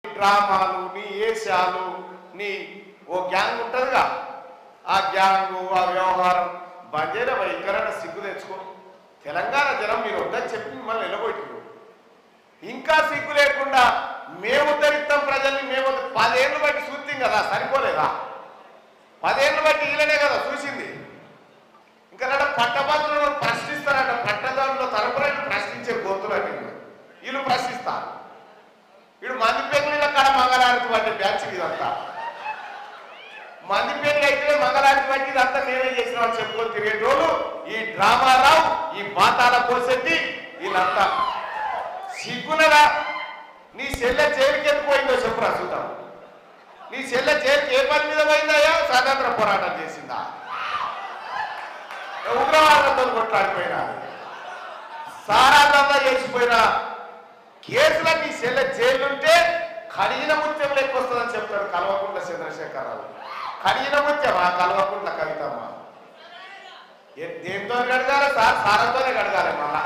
డ్రామాలు నీ ఏషాలు నీ ఓ గ్యాంగ్ ఉంటుందిగా ఆ గ్యాంగు ఆ వ్యవహారం బంజేర వైకరణ సిగ్గు తెచ్చుకో. తెలంగాణ జనం మీరు వద్దని చెప్పి మిమ్మల్ని నిలబెట్టారు. ఇంకా సిగ్గు లేకుండా మేము ఉద్ధరిస్తాం ప్రజల్ని, మేము 10 ఏళ్ళు బట్టి చూస్తాం కదా, సరిపోలేదా? 10 ఏళ్ళు బట్టి వీళ్ళనే కదా చూసింది. ఇంకా పట్టభద్రులను ప్రశ్నిస్తారట, పట్టదారులు తరపులను ప్రశ్నించే గొంతులని వీళ్ళు ప్రశ్నిస్తారు. వీడు మందిపేటల కాడ మంగళారతి పట్టే బ్యాచ్ ఇదంతా. మందిపేటలు అయితే మంగళారతి పట్టి ఇదంతా నేనే చేసిన వాళ్ళు చెప్పుకొని తిరిగేటోళ్ళు ఈ డ్రామారావు, ఈ బాతాల పోసెట్టి వీళ్ళంతా. సిగ్గునరా? నీ చెల్లె జైలుకి ఎందుకు పోయిందో చెప్పురా చూద్దాం. నీ చెల్లె జైలుకి ఏ పని మీద పోయిందయ్యా? స్వాతంత్ర పోరాటం చేసిందా? ఉగ్రవాదంతో కొట్లాడిపోయినా, సారాదంతా చేసిపోయినా కేసులో నీ చెల్లె జైలుంటే కడిగిన ముత్యం లెక్క వస్తుందని చెప్తాడు కల్వకుంట్ల చంద్రశేఖరరావు. కడిగిన ముత్యమా కల్వకుంట్ల కవితమ్మ? దేంతో కడగాలి సార్? సారంతోనే కడగాలి మళ్ళా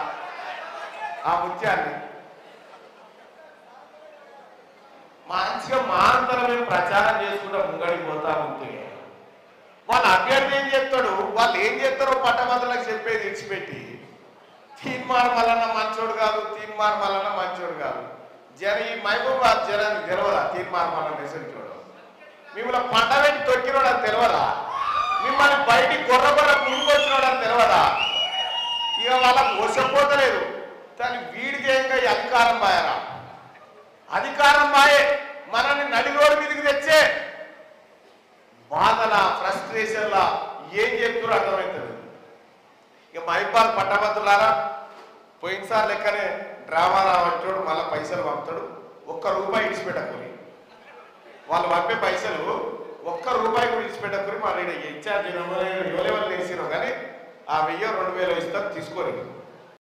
ఆ ముత్యాన్ని. మంచిగా మాంతరం మేము ప్రచారం చేసుకుంటా ముంగడికి పోతా ఉంటే వాళ్ళ అభ్యర్థి ఏం చెప్తాడు, వాళ్ళు ఏం చేస్తారో పట్టభద్రులకు చెప్పేది ఇచ్చిపెట్టి తీన్మార్ మల్లన్న మంచోడు కాదు, తీన్మార్ మల్లన్న మంచోడు కాదు. ఈ మహబూబాద్ జనానికి తెలియదా తీన్మార్ మల్లన్న ఎసంటోడు? మిమ్మల్ని పండబెట్టి తొక్కినోడు అని తెలియదా? మిమ్మల్ని బయటికి గొర్ర ముందుకొచ్చినోడు అని తెలియదా? ఇక వాళ్ళకు వసపోతలేదు. కానీ వీడికి ఏంగా అధికారం బాయరా? అధికారం బాయే మనల్ని నడి రోడ్డు మీదకి తెచ్చే బాధల ఫ్రస్ట్రేషన్ల ఏం చెప్తారో అర్థమవుతుంది. ఇక మహిబాద్ పట్టభద్రులారా, పోయినసారి లెక్కనే డ్రామా రావంటాడు, మళ్ళీ పైసలు పంపుతాడు. ₹1 ఇడిచిపెట్టకూరి వాళ్ళు పంపే పైసలు ₹1 కూడా ఇడిచిపెట్టకూరి. మళ్ళీ ఇన్ఛార్జ్ ఎవరెవరు వేసినాం కానీ ఆ 1000 2000 ఇస్తారు తీసుకోరు.